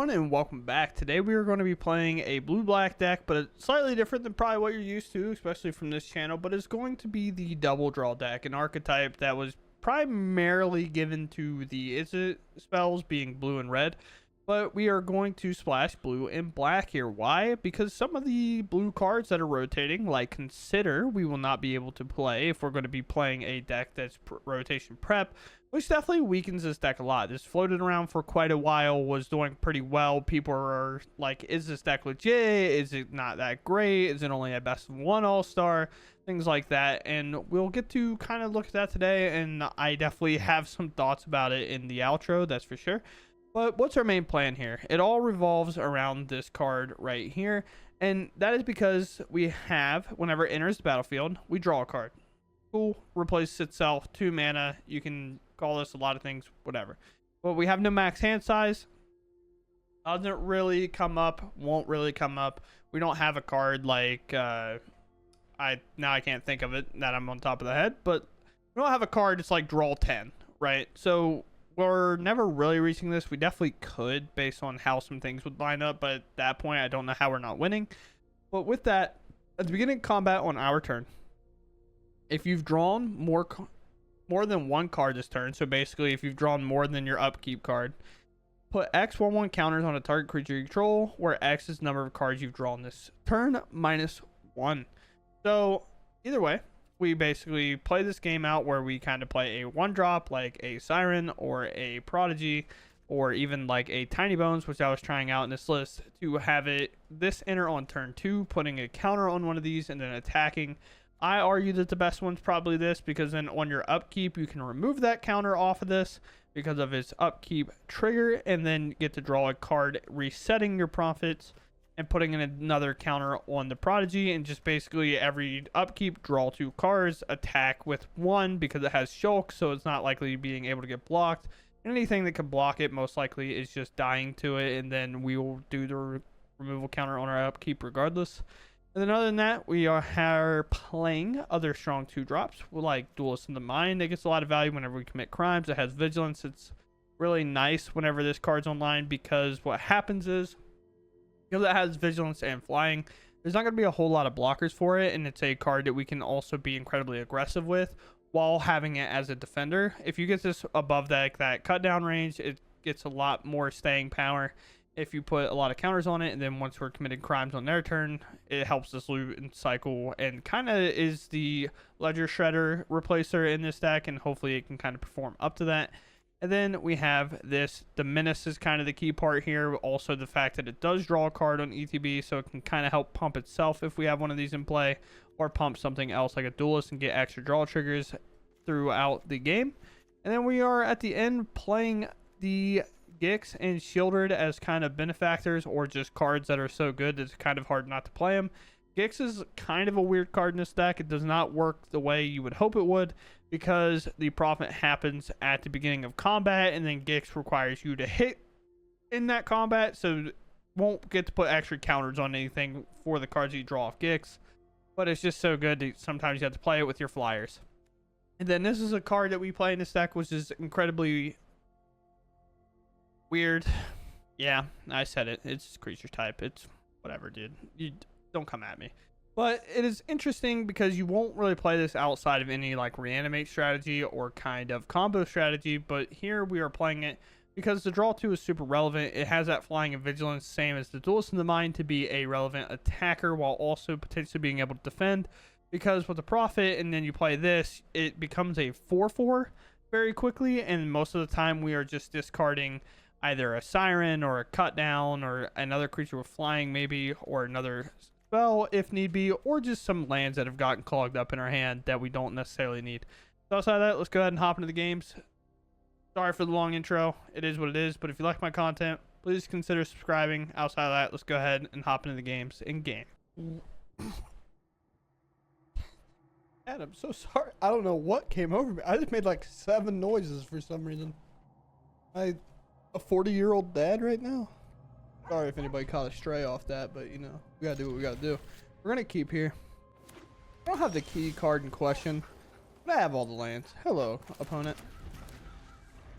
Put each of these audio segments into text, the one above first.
everyone, and welcome back. Today we are going to be playing a blue-black deck, but it's slightly different than probably what you're used to, especially from this channel, but it's going to be the double draw deck, an archetype that was primarily given to the Izzet spells being blue and red, but we are going to splash blue and black here. Why? Because some of the blue cards that are rotating, like Consider, we will not be able to play if we're going to be playing a deck that's rotation prep, which definitely weakens this deck a lot. This floated around for quite a while, was doing pretty well. People are like, is this deck legit? Is it not that great? Is it only a best of one all-star? Things like that. And we'll get to kind of look at that today, and I definitely have some thoughts about it in the outro, that's for sure. But what's our main plan here? It all revolves around this card right here, and that is because we have, whenever it enters the battlefield, we draw a card. Cool, replaces itself, 2 mana. You can call this a lot of things, whatever. But we have no max hand size. Doesn't really come up, won't really come up. We don't have a card like I can't think of it that I'm on top of the head, but we don't have a card that's like draw 10, right? So we're never really reaching this. We definitely could based on how some things would line up, but at that point I don't know how we're not winning. But with that, at the beginning of combat on our turn, if you've drawn more than one card this turn, so basically if you've drawn more than your upkeep card, put X/1/1 counters on a target creature you control, where X is the number of cards you've drawn this turn minus 1. So either way, we basically play this game out where we kind of play a 1-drop like a Siren or a Prodigy, or even like a Tiny Bones, which I was trying out in this list, to have this enter on turn 2, putting a counter on one of these and then attacking. I argue that the best one's probably this, because then on your upkeep you can remove that counter off of this because of its upkeep trigger, and then get to draw a card resetting your profits and putting in another counter on the Prodigy, and just basically every upkeep draw 2 cards, attack with 1 because it has Shulk, so it's not likely being able to get blocked. And anything that can block it most likely is just dying to it, and then we will do the removal counter on our upkeep regardless. And then other than that, we are playing other strong 2-drops, like Duelist in the Mind. It gets a lot of value whenever we commit crimes. It has Vigilance. It's really nice whenever this card's online, because what happens is, because it has Vigilance and Flying, there's not going to be a whole lot of blockers for it, and it's a card that we can also be incredibly aggressive with while having it as a defender. If you get this above that cut down range, it gets a lot more staying power if you put a lot of counters on it, and then once we're committing crimes on their turn, it helps us loot and cycle, and kind of is the Ledger Shredder replacer in this deck, and hopefully it can kind of perform up to that. And then we have this, the Menace is kind of the key part here, also the fact that it does draw a card on ETB, so it can kind of help pump itself if we have one of these in play, or pump something else like a Duelist and get extra draw triggers throughout the game. And then we are at the end playing the Gix and Shieldred as kind of benefactors, or just cards that are so good that it's kind of hard not to play them. Gix is kind of a weird card in this deck. It does not work the way you would hope it would, because the profit happens at the beginning of combat, and then Gix requires you to hit in that combat, so won't get to put extra counters on anything for the cards you draw off Gix. But it's just so good that sometimes you have to play it with your flyers. And then this is a card that we play in this deck, which is incredibly weird. Yeah, I said it. It's creature type. It's whatever, dude. You don't come at me. But it is interesting because you won't really play this outside of any like reanimate strategy or kind of combo strategy, but here we are playing it because the draw 2 is super relevant. It has that Flying and Vigilance, same as the Duelist in the Mind, to be a relevant attacker while also potentially being able to defend, because with the profit and then you play this, it becomes a 4/4 very quickly, and most of the time we are just discarding either a Siren or a Cut Down or another creature with Flying maybe, or another spell if need be, or just some lands that have gotten clogged up in our hand that we don't necessarily need. So outside of that, let's go ahead and hop into the games. Sorry for the long intro. It is what it is, but if you like my content, please consider subscribing. Outside of that, let's go ahead and hop into the games in game. Dad, I'm so sorry. I don't know what came over me. I just made like 7 noises for some reason. I a 40-year-old dad right now. Sorry if anybody caught a stray off that, but you know, we gotta do what we gotta do. We're gonna keep here. I don't have the key card in question, but I have all the lands. Hello, opponent.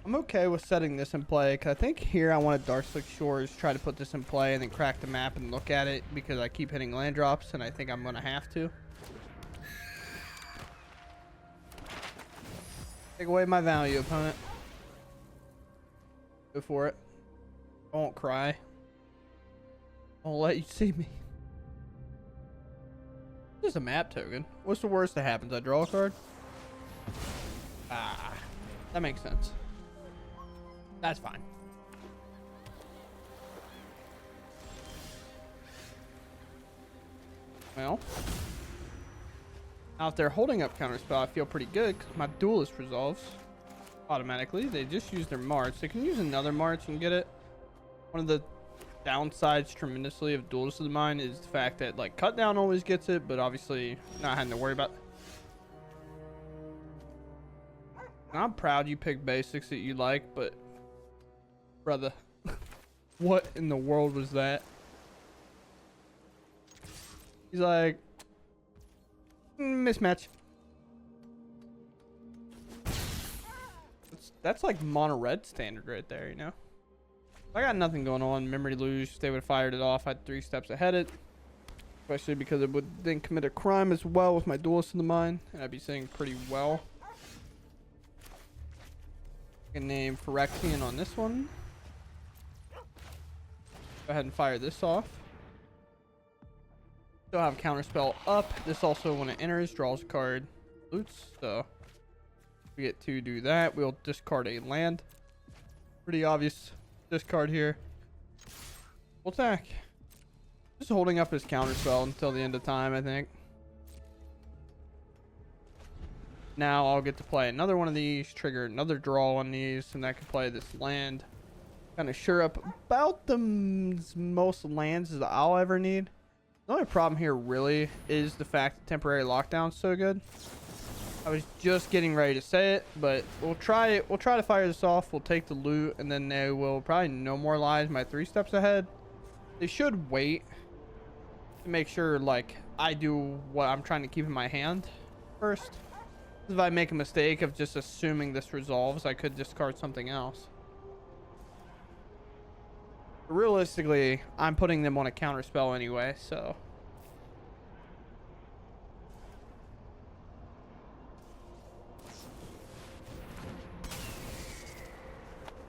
I'm okay with setting this in play, because I think here I want to Dark Slick Shores, try to put this in play, and then crack the map and look at it, because I keep hitting land drops, and I think I'm going to have to. Take away my value, opponent. Go for it. I won't cry. I won't let you see me. This is a map token. What's the worst that happens? I draw a card? Ah, that makes sense. That's fine. Well, now if they're holding up counterspell, I feel pretty good because my duelist resolves automatically. They just use their march. They can use another march and get it. One of the downsides tremendously of Duelist of the Mind is the fact that like cut down always gets it, but obviously not having to worry about. And I'm proud you picked basics that you like, but brother, what in the world was that? He's like, mismatch. That's like mono red standard right there, you know. I got nothing going on. Memory lose. If they would have fired it off, I'd 3 steps ahead it. Especially because it would then commit a crime as well with my Duelist in the Mind, and I'd be sitting pretty well. I can name Phyrexian on this one. Go ahead and fire this off. Still have counterspell up. This also, when it enters, draws a card, loots. So we get to do that. We'll discard a land. Pretty obvious discard here. We'll attack. Just holding up his counterspell until the end of time, I think. Now I'll get to play another one of these, trigger another draw on these, and I can play this land. Kind of sure up about the most lands that I'll ever need. The only problem here really is the fact that temporary lockdown's so good. I was just getting ready to say it, but we'll try it. We'll try to fire this off. We'll take the loot, and then they will probably no more lies my 3 steps ahead. They should wait to make sure like I do what I'm trying to keep in my hand first. If I make a mistake of just assuming this resolves, I could discard something else. But realistically, I'm putting them on a counter spell anyway, so.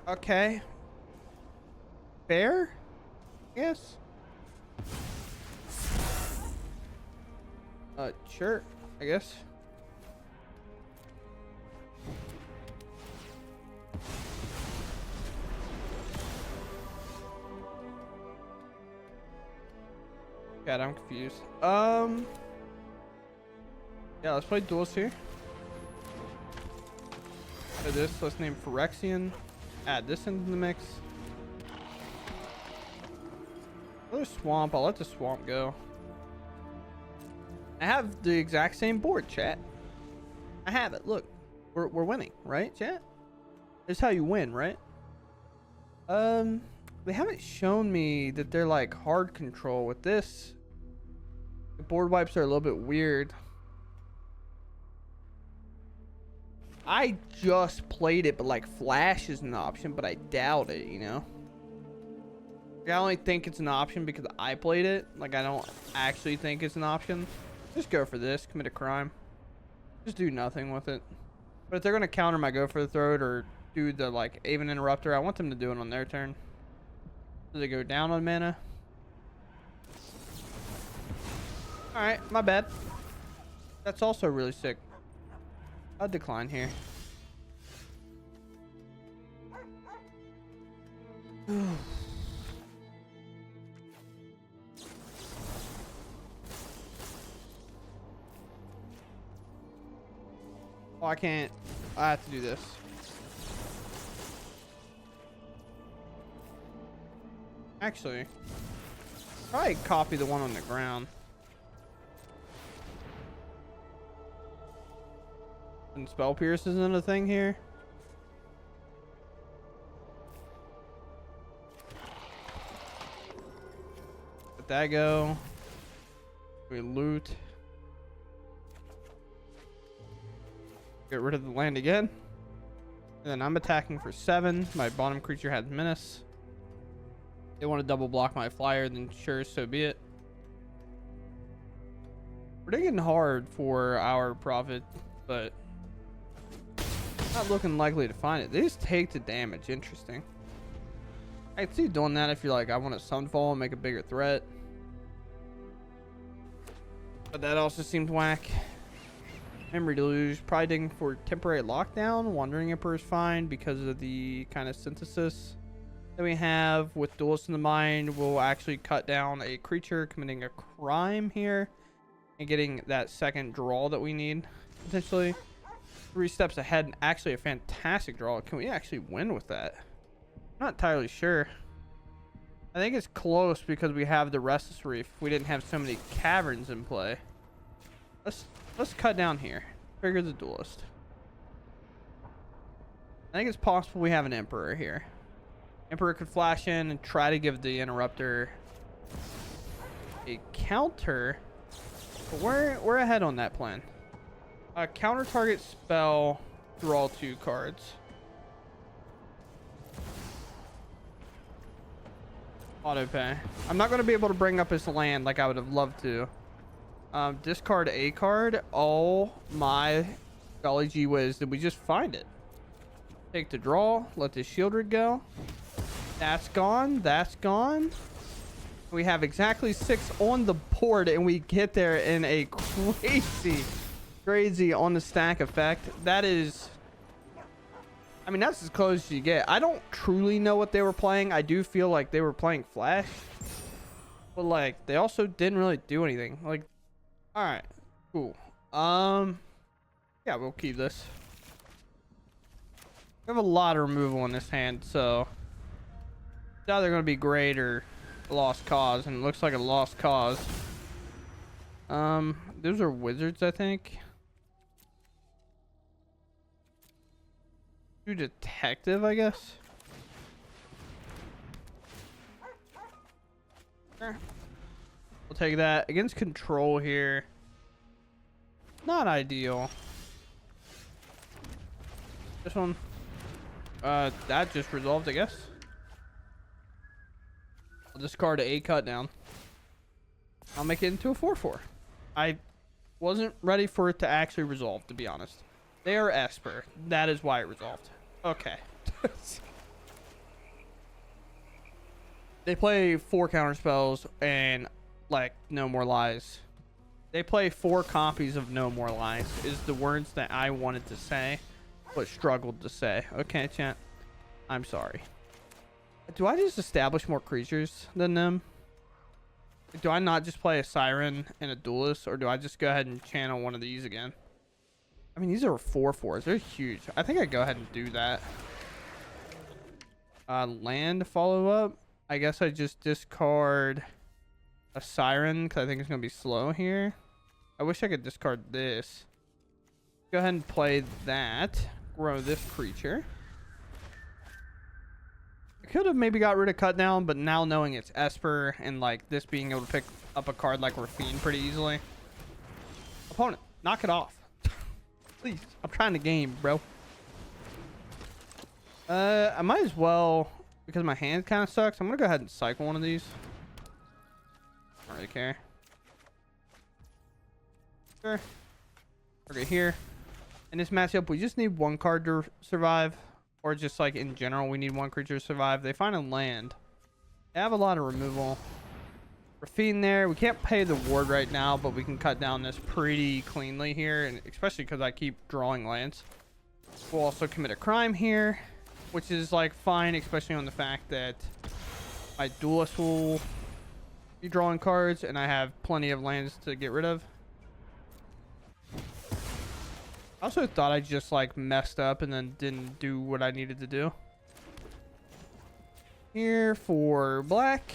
Okay. Fair? Yes. Sure, I guess. God, I'm confused. Yeah, let's play duels here. For this, let's name Phyrexian. Add this into the mix. Another swamp. I'll let the swamp go. I have the exact same board, chat. I have it. Look, we're winning, right, chat? This is how you win, right? They haven't shown me that they're like hard control with this. The board wipes are a little bit weird. I just played it, but like flash is an option, but I doubt it, you know? I only think it's an option because I played it. Like, I don't actually think it's an option. Just go for this, commit a crime. Just do nothing with it. But if they're going to counter my go for the throat or do the like Aven Interrupter, I want them to do it on their turn. Do they go down on mana? Alright, my bad. That's also really sick. I'll decline here. Oh, I can't. I have to do this. Actually, probably copy the one on the ground. And Spell Pierce isn't a thing here. Let that go. We loot. Get rid of the land again. And then I'm attacking for 7. My bottom creature has menace. They want to double block my flyer, then sure, so be it. We're digging hard for our profit, but not looking likely to find it. They just take the damage. Interesting. I can see you doing that if you're like, I want a Sunfall and make a bigger threat. But that also seems whack. Memory Deluge, probably digging for temporary lockdown. Wandering Emperor is fine because of the kind of synthesis that we have with Duelist in the Mind. We'll actually cut down a creature committing a crime here and getting that second draw that we need, potentially. 3 steps ahead, and actually a fantastic draw. Can we actually win with that? I'm not entirely sure. I think it's close because we have the Restless Reef. We didn't have so many caverns in play. Let's cut down here. Trigger the Duelist. I think it's possible we have an Emperor here. Emperor could flash in and try to give the Interrupter a counter. But we're ahead on that plan. Counter target spell, draw 2 cards. Auto pay. I'm not going to be able to bring up his land like I would have loved to. Discard a card. Oh my golly gee whiz, did we just find it? Take the draw. Let the Shieldred go. That's gone. That's gone. We have exactly 6 on the board, and we get there in a crazy on the stack effect. That is, I mean, that's as close as you get. I don't truly know what they were playing. I do feel like they were playing Flash, but like they also didn't really do anything. Like, all right, cool. Yeah, we'll keep this. We have a lot of removal in this hand, so it's either going to be great or a lost cause, and it looks like a lost cause. Those are wizards, I think. Do detective, I guess. Sure. We'll take that. Against control here. Not ideal. This one. That just resolved, I guess. I'll discard a cut down. I'll make it into a 4/4. I wasn't ready for it to actually resolve, to be honest. They are Esper. That is why it resolved. Okay. They play 4 counter spells and like No More Lies. They play 4 copies of No More Lies is the words that I wanted to say but struggled to say. Okay, chat. I'm sorry. Do I just establish more creatures than them? Do I not just play a Siren and a Duelist, or do I just go ahead and channel one of these again? I mean, these are 4/4s. They're huge. I think I go ahead and do that. Land follow up. I guess I just discard a Siren because I think it's going to be slow here. I wish I could discard this. Go ahead and play that. Grow this creature. I could have maybe got rid of cut down, but now knowing it's Esper and like this being able to pick up a card like Rafine pretty easily. Opponent, knock it off. Please, I'm trying to game, bro. I might as well, because my hand kind of sucks. I'm gonna go ahead and cycle one of these. Don't really care. Sure. Okay, here. In this matchup, we just need 1 card to survive. Or just like in general, we need 1 creature to survive. They find a land. They have a lot of removal. Rafine there. We can't pay the ward right now, but we can cut down this pretty cleanly here, and especially because I keep drawing lands. We'll also commit a crime here, which is like fine, especially on the fact that my Duelist will be drawing cards, and I have plenty of lands to get rid of. I also thought I just like messed up and then didn't do what I needed to do. Here for black,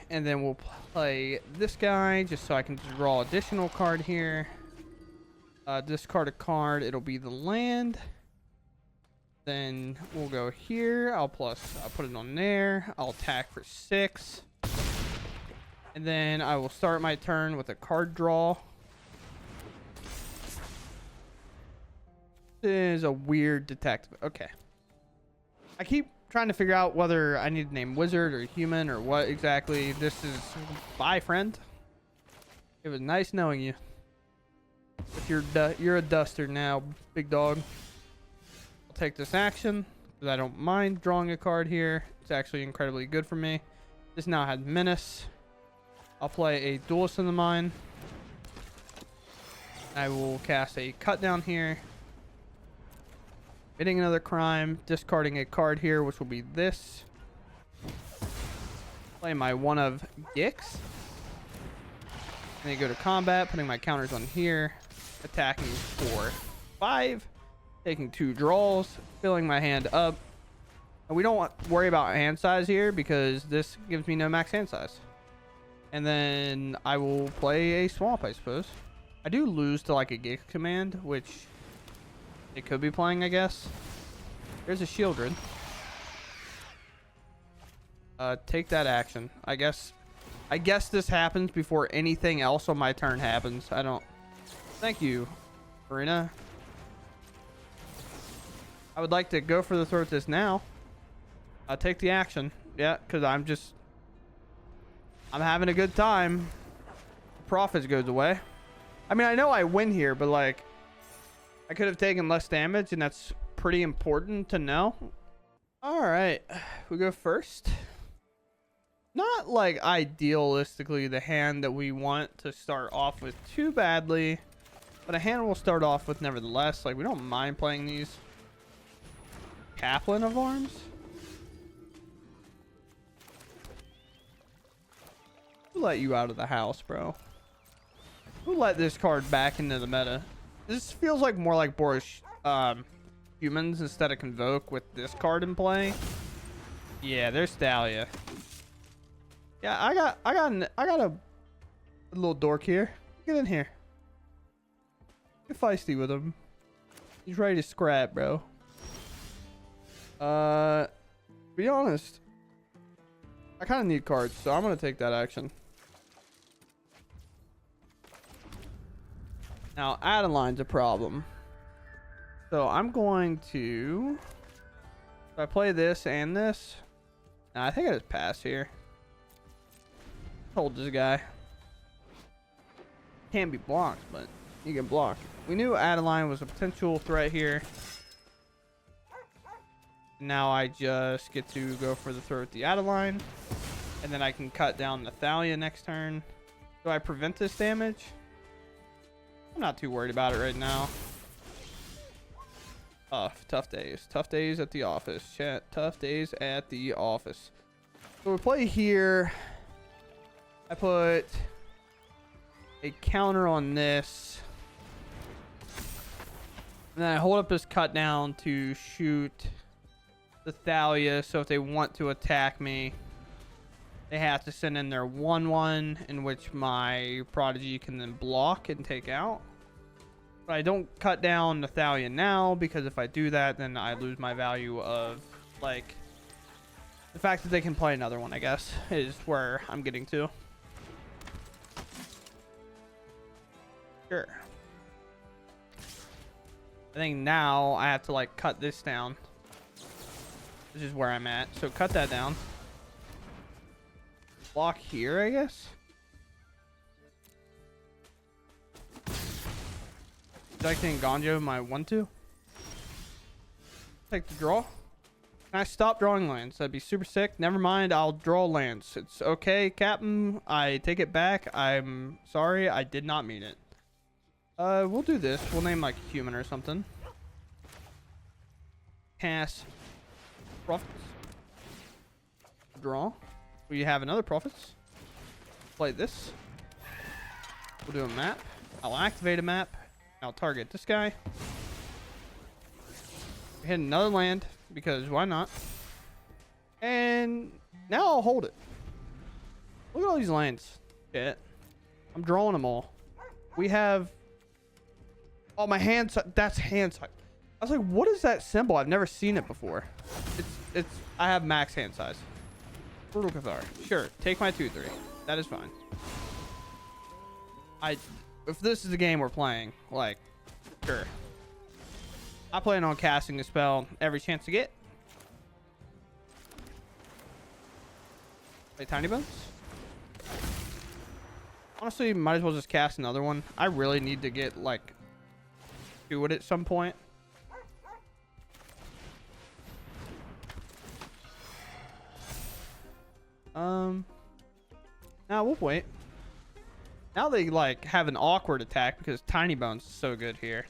and then we'll play this guy just so I can draw additional card here. Discard a card. It'll be the land. Then we'll go here. I'll put it on there. I'll attack for 6, and then I will start my turn with a card draw. This is a weird detective. Okay. I keep trying to figure out whether I need to name wizard or human or what exactly this is. Bye, friend. It was nice knowing you. But you're a duster now, big dog. I'll take this action because I don't mind drawing a card here. It's actually incredibly good for me. This now has menace. I'll play a duelist in the mine. I will cast a cut down here. Hitting another crime, discarding a card here, which will be this. Play my one of Gix. And then go to combat, putting my counters on here. Attacking for 5. Taking 2 draws, filling my hand up. And we don't worry about hand size here because this gives me no max hand size. And then I will play a swamp, I suppose. I do lose to like a Gix command, which it could be playing, I guess. There's a Shieldred. Take that action. I guess this happens before anything else on my turn happens. I don't. Thank you, Arena. I would like to go for the throat this now. I'll take the action. Yeah, because I'm having a good time. Profits goes away. I mean, I know I win here, but like, I could have taken less damage, and that's pretty important to know. All right, we go first. Not like idealistically the hand that we want to start off with too badly, but a hand we'll start off with nevertheless. Like, we don't mind playing these. Kaplan of Arms. Who let you out of the house, bro? Who let this card back into the meta? This feels like more like Boris humans instead of Convoke with this card in play. Yeah, there's Thalia. Yeah, I got a little dork here. Get in here. Get feisty with him. He's ready to scrap, bro. To be honest, I kind of need cards, so I'm gonna take that action. Now, Adeline's a problem. So I'm going to... If I play this and this... Nah, I think I just pass here. Hold this guy. Can't be blocked, but you can block. We knew Adeline was a potential threat here. Now I just get to go for the throw with the Adeline. And then I can cut down the Thalia next turn. Do I prevent this damage? I'm not too worried about it right now. Tough days. Tough days at the office. Chat. Tough days at the office. So we play here. I put a counter on this. And then I hold up this cut down to shoot the Thalia. So if they want to attack me, they have to send in their 1/1, in which my Prodigy can then block and take out. But I don't cut down the Thalia now, because if I do that, then I lose my value of, like, the fact that they can play another one, I guess, is where I'm getting to. Sure. I think now I have to, like, cut this down. This is where I'm at. So cut that down. Block here, I guess. Protecting Ganjo my 1/2. Take the draw. Can I stop drawing lands? That'd be super sick. Never mind, I'll draw lands. It's okay, Captain. I take it back. I'm sorry, I did not mean it. We'll do this. We'll name like human or something. Cast Prophets. Draw. We have another Prophets. Play this. We'll do a map. I'll activate a map. I'll target this guy. Hit another land, because why not? And now I'll hold it. Look at all these lands. Yeah. I'm drawing them all. We have... Oh, my hand size. That's hand size. I was like, what is that symbol? I've never seen it before. I have max hand size. Brutal Cathar. Sure. Take my 2/3. That is fine. If this is the game we're playing, like, sure. I plan on casting the spell every chance to get. Play Tiny Bones. Honestly, might as well just cast another one. I really need to get like to it at some point. Now we'll wait. Now they like have an awkward attack because Tiny Bones is so good here.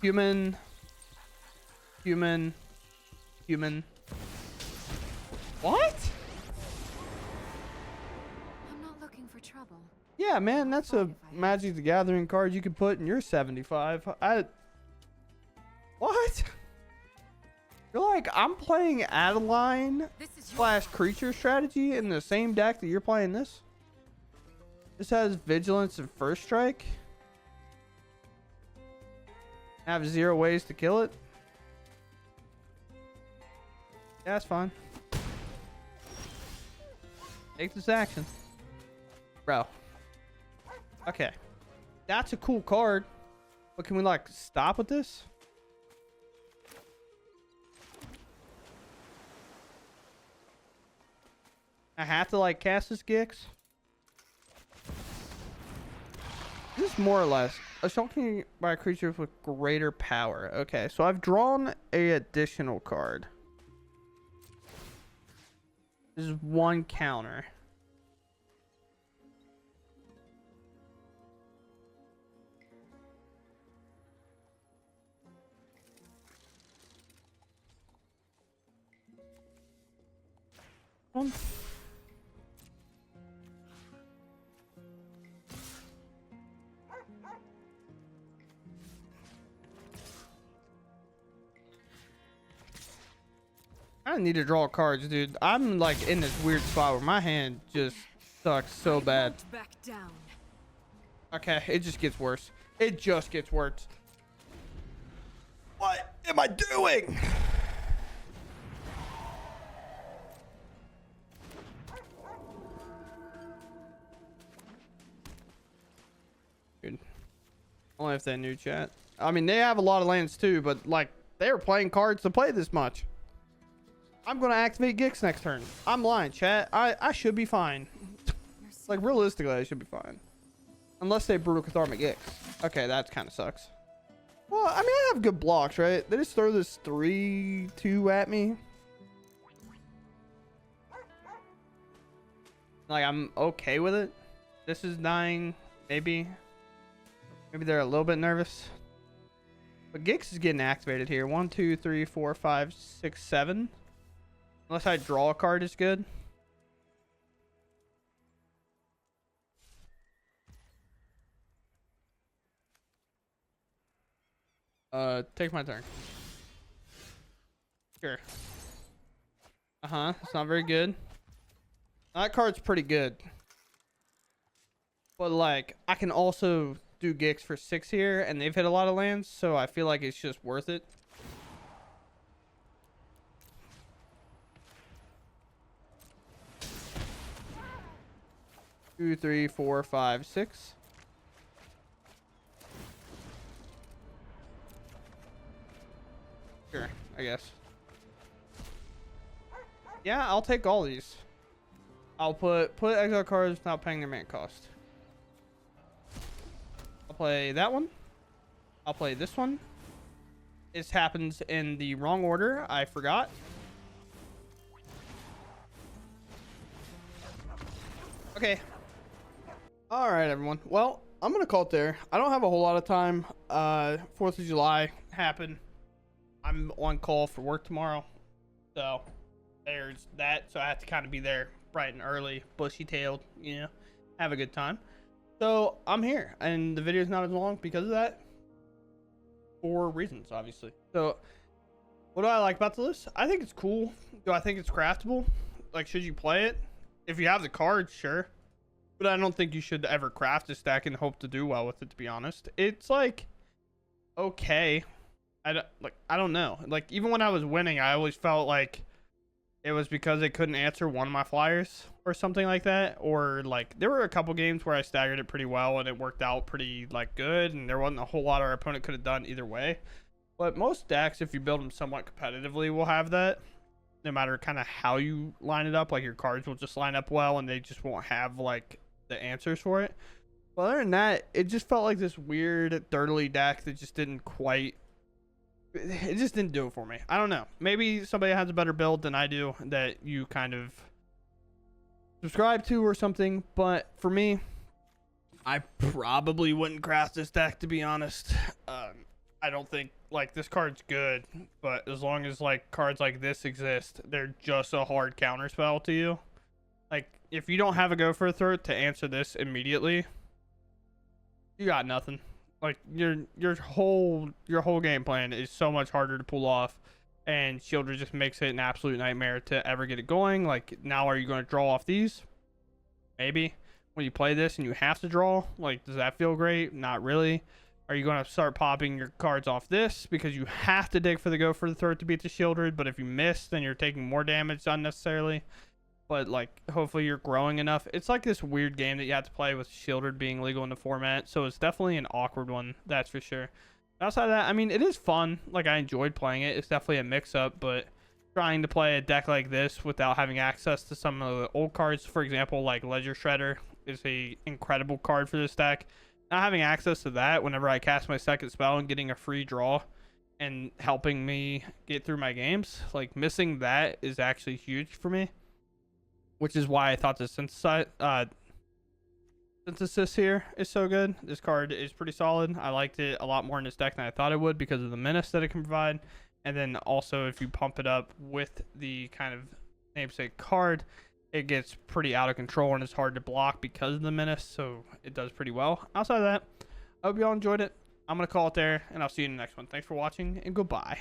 Human. What? I'm not looking for trouble. Yeah, man, that's a Magic the Gathering card you can put in your 75. What? You're like, I'm playing Adeline / creature strategy in the same deck that you're playing this? This has vigilance and first strike. I have 0 ways to kill it. Yeah, that's fine. Take this action. Bro. Okay. That's a cool card. But can we like stop with this? I have to like cast this Gix. This is more or less a shocking by a creature with greater power. Okay, so I've drawn a additional card. This is 1 counter. One. I need to draw cards, dude. I'm like in this weird spot where my hand just sucks so bad. Back down. Okay, it just gets worse. It just gets worse. What am I doing? Dude. Only if they knew, chat. I mean, they have a lot of lands too, but like they were playing cards to play this much. I'm gonna activate Gix next turn. I'm lying, chat. I should be fine. Like realistically, I should be fine. Unless they brutal Cathar Gix. Okay, that kind of sucks. Well, I mean, I have good blocks, right? They just throw this 3/2 at me. Like I'm okay with it. This is dying, maybe. Maybe they're a little bit nervous. But Gix is getting activated here. 1, 2, 3, 4, 5, 6, 7. Unless I draw a card is good. Take my turn. Sure. It's not very good. That card's pretty good. But like, I can also do Gix for 6 here, and they've hit a lot of lands, so I feel like it's just worth it. Two, 3, 4, 5, 6. Sure, I guess. Yeah, I'll take all these. I'll put exile cards without paying their mana cost. I'll play that one. I'll play this one. This happens in the wrong order. I forgot. Okay. All right, everyone. Well, I'm going to call it there. I don't have a whole lot of time. 4th of July happened. I'm on call for work tomorrow. So there's that. So I have to kind of be there bright and early, bushy-tailed, you know, have a good time. So I'm here, and the video is not as long because of that. For reasons, obviously. So what do I like about the list? I think it's cool. Do I think it's craftable? Like, should you play it? If you have the cards, sure. But I don't think you should ever craft this deck and hope to do well with it, to be honest. It's like, okay. I don't know. Like, even when I was winning, I always felt like it was because they couldn't answer one of my flyers or something like that. Or like, there were a couple games where I staggered it pretty well and it worked out pretty like good, and there wasn't a whole lot our opponent could have done either way. But most decks, if you build them somewhat competitively, will have that. no matter kind of how you line it up. Like your cards will just line up well and they just won't have like the answers for it. But other than that, it just felt like this weird dirtly deck that just didn't quite, it just didn't do it for me. I don't know. Maybe somebody has a better build than I do that you kind of subscribe to or something. But for me, I probably wouldn't craft this deck, to be honest. I don't think like this card's good, but as long as like cards like this exist, they're just a hard counter spell to you. Like if you don't have a Go for a Throat to answer this immediately, you got nothing. Like your whole game plan is so much harder to pull off, and Shielder just makes it an absolute nightmare to ever get it going. Like now, are you going to draw off these? Maybe when you play this and you have to draw. Like, does that feel great? Not really. Are you going to start popping your cards off this because you have to dig for the Go for the Throat to beat the Shieldred? But if you miss, then you're taking more damage unnecessarily. But like, hopefully you're growing enough. It's like this weird game that you have to play with Shieldred being legal in the format. So it's definitely an awkward one, that's for sure. Outside of that, I mean, it is fun. Like, I enjoyed playing it. It's definitely a mix-up, but trying to play a deck like this without having access to some of the old cards, for example, like Ledger Shredder is a incredible card for this deck. Not having access to that whenever I cast my second spell and getting a free draw and helping me get through my games, like missing that is actually huge for me, which is why I thought the synthesis here is so good. This card is pretty solid. I liked it a lot more in this deck than I thought it would because of the menace that it can provide. And then also if you pump it up with the kind of namesake card, it gets pretty out of control and it's hard to block because of the menace, so it does pretty well. Outside of that, I hope you all enjoyed it. I'm going to call it there, and I'll see you in the next one. Thanks for watching, and goodbye.